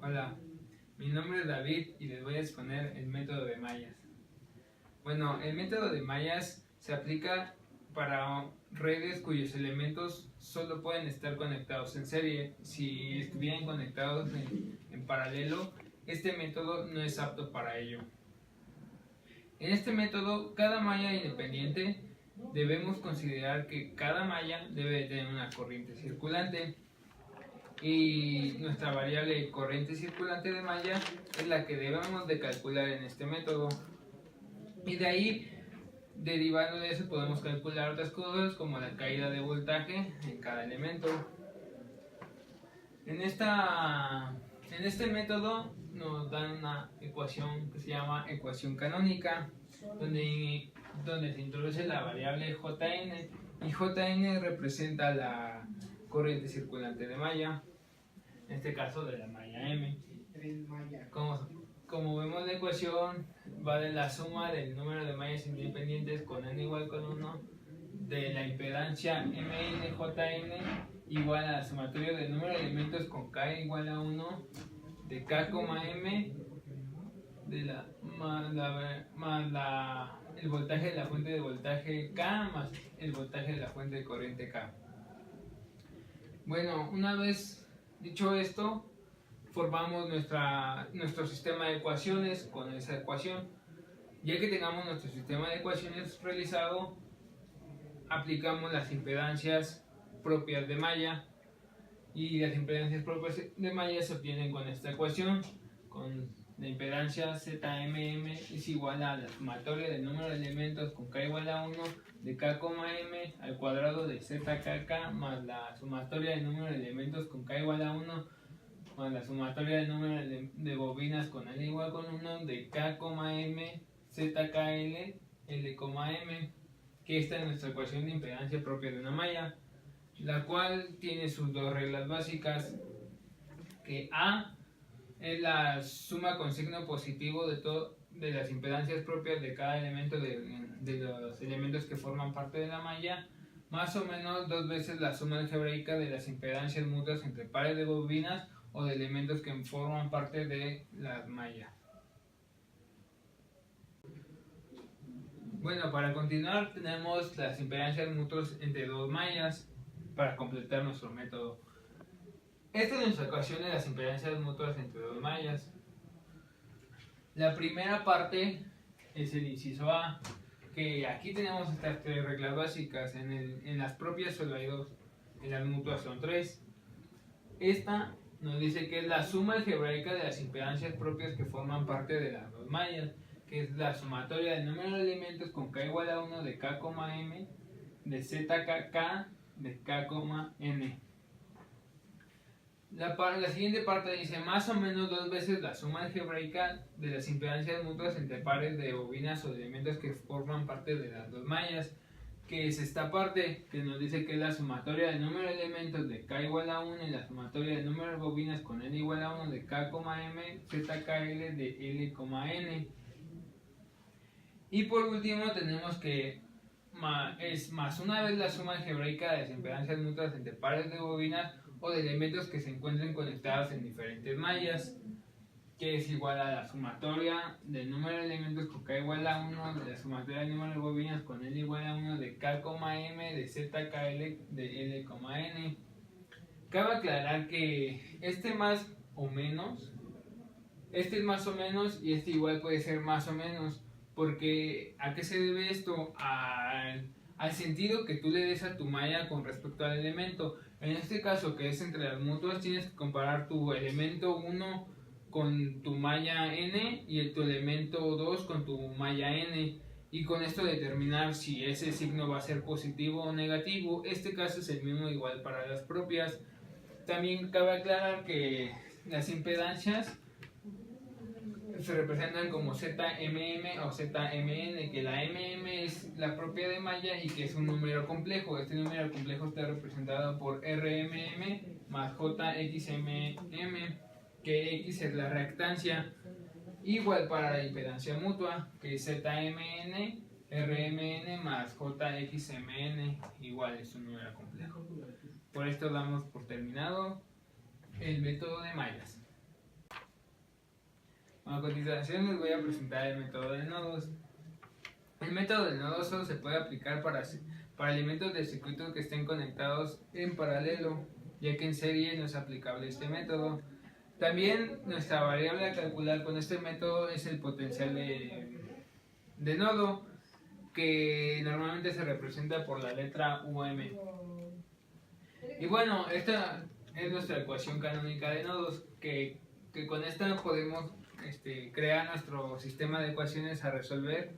Hola, mi nombre es David y les voy a exponer el método de mallas. Bueno, el método de mallas se aplica para redes cuyos elementos solo pueden estar conectados en serie. Si estuvieran conectados en paralelo, este método no es apto para ello. En este método, cada malla independiente debemos considerar que cada malla debe tener una corriente circulante. Y nuestra variable corriente circulante de malla es la que debemos de calcular en este método, y de ahí, derivando de eso, podemos calcular otras cosas como la caída de voltaje en cada elemento. En este método nos dan una ecuación que se llama ecuación canónica, donde se introduce la variable Jn, y Jn representa la corriente circulante de malla, en este caso de la malla M. Como vemos, la ecuación va de la suma del número de mallas independientes con n igual con 1 de la impedancia MNJN igual a la sumatoria del número de elementos con K igual a 1 de K, M de el voltaje de la fuente de voltaje K más el voltaje de la fuente de corriente K. Bueno, una vez dicho esto, formamos nuestro sistema de ecuaciones con esa ecuación. Ya que tengamos nuestro sistema de ecuaciones realizado, aplicamos las impedancias propias de malla, y las impedancias propias de malla se obtienen con esta ecuación, con la impedancia ZMM es igual a la sumatoria del número de elementos con K igual a 1 de K, M al cuadrado de ZKK más la sumatoria del número de elementos con K igual a 1 más la sumatoria del número de bobinas con L igual con 1 de K, M ZKL L, M, que esta es nuestra ecuación de impedancia propia de una malla, la cual tiene sus dos reglas básicas, que A es la suma con signo positivo de las impedancias propias de cada elemento de los elementos que forman parte de la malla, más o menos 2 veces la suma algebraica de las impedancias mutuas entre pares de bobinas o de elementos que forman parte de la malla. Bueno, para continuar tenemos las impedancias mutuas entre dos mallas para completar nuestro método. Esta es nuestra ecuación de las impedancias mutuas entre dos mallas. La primera parte es el inciso A, que aquí tenemos estas tres reglas básicas. En las propias solo hay dos, en las mutuas son tres. Esta nos dice que es la suma algebraica de las impedancias propias que forman parte de las dos mallas, que es la sumatoria del número de elementos con K igual a 1 de K, M de ZKK de K, N. La siguiente parte dice más o menos 2 veces la suma algebraica de las impedancias mutuas entre pares de bobinas o de elementos que forman parte de las dos mallas, que es esta parte que nos dice que es la sumatoria del número de elementos de K igual a 1 y la sumatoria del número de bobinas con N igual a 1 de K, M ZKL de L, N. Y por último tenemos que es más una vez la suma algebraica de las impedancias mutuas entre pares de bobinas o de elementos que se encuentren conectados en diferentes mallas, que es igual a la sumatoria del número de elementos con K igual a 1 de la sumatoria del número de bobinas con L igual a 1 de K, M de ZKL de L, N. Cabe aclarar que este más o menos, este es más o menos y este igual puede ser más o menos, porque ¿a qué se debe esto? Al sentido que tú le des a tu malla con respecto al elemento. En este caso, que es entre las mutuas, tienes que comparar tu elemento 1 con tu malla N y tu elemento 2 con tu malla N, y con esto determinar si ese signo va a ser positivo o negativo. Este caso es el mismo igual para las propias. También cabe aclarar que las impedancias se representan como ZMM o ZMN, que la MM es la propia de malla y que es un número complejo. Este número complejo está representado por RMM más JXMM, que X es la reactancia. Igual para la impedancia mutua, que es ZMN, RMN más JXMN, igual es un número complejo. Por esto damos por terminado el método de mallas. A continuación les voy a presentar el método de nodos. El método de nodos solo se puede aplicar para elementos de circuito que estén conectados en paralelo, ya que en serie no es aplicable este método. También nuestra variable a calcular con este método es el potencial de nodo, que normalmente se representa por la letra UM. Y bueno, esta es nuestra ecuación canónica de nodos, que con esta podemos crear nuestro sistema de ecuaciones a resolver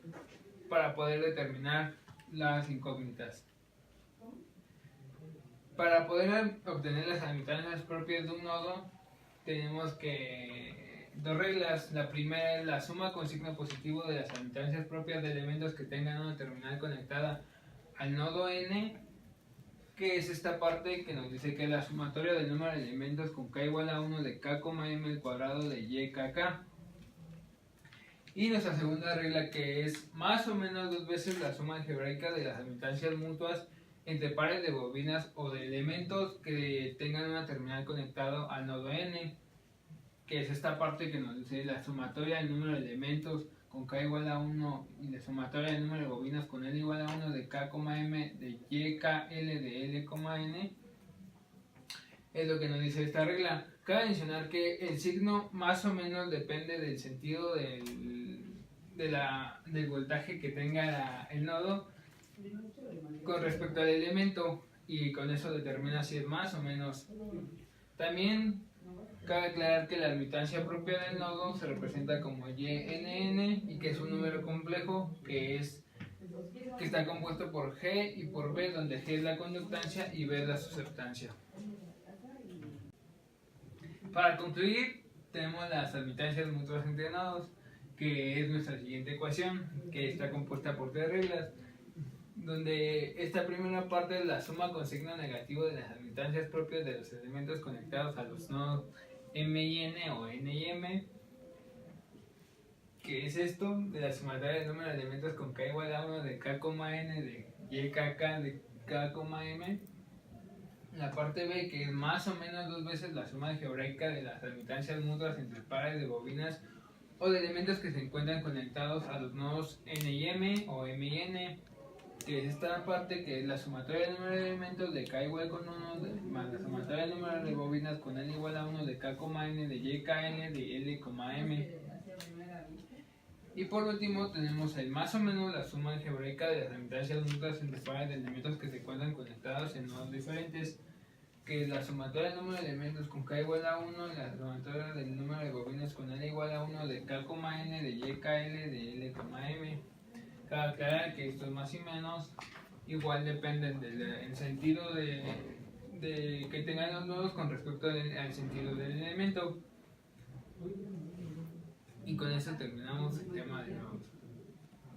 para poder determinar las incógnitas. Para poder obtener las admitancias propias de un nodo, tenemos dos reglas. La primera es la suma con signo positivo de las admitancias propias de elementos que tengan una terminal conectada al nodo n, que es esta parte que nos dice que es la sumatoria del número de elementos con k igual a 1 de k, m al cuadrado de y k. Y nuestra segunda regla, que es más o menos 2 veces la suma algebraica de las admitancias mutuas entre pares de bobinas o de elementos que tengan una terminal conectado al nodo n, que es esta parte que nos dice la sumatoria del número de elementos con k igual a 1 y la sumatoria del número de bobinas con l igual a 1 de k, m de y, k, l de l, n, es lo que nos dice esta regla. Cabe mencionar que el signo más o menos depende del sentido del voltaje que tenga el nodo con respecto al elemento, y con eso determina si es más o menos. También cabe aclarar que la admitancia propia del nodo se representa como YNN y que es un número complejo que está compuesto por G y por B, donde G es la conductancia y B es la susceptancia. Para concluir, tenemos las admitancias mutuas entre nodos, que es nuestra siguiente ecuación, que está compuesta por 3 reglas, donde esta primera parte es la suma con signo negativo de las admitancias propias de los elementos conectados a los nodos M y N o N y M, que es esto, de la sumatoria del número de elementos con k igual a 1 de k, n de y, k, de k, m. La parte B, que es más o menos 2 veces la suma algebraica de las admitancias mutuas entre pares de bobinas o de elementos que se encuentran conectados a los nodos N y M o M y N, que es esta parte que es la sumatoria del número de elementos de k igual con 1 más la sumatoria del número de bobinas con L igual a 1 de k, n de y, k, n de L, m. Y por último tenemos el más o menos la suma algebraica de las admitancias mutuas entre pares de elementos que se encuentran conectados en nodos diferentes, que es la sumatoria del número de elementos con k igual a 1 y la sumatoria del número de bobinas con L igual a 1 de k, n de y, k, l de L, m. Cabe aclarar que estos más y menos igual dependen del sentido de que tengan los nodos con respecto al sentido del elemento. Y con eso terminamos el tema de nodos.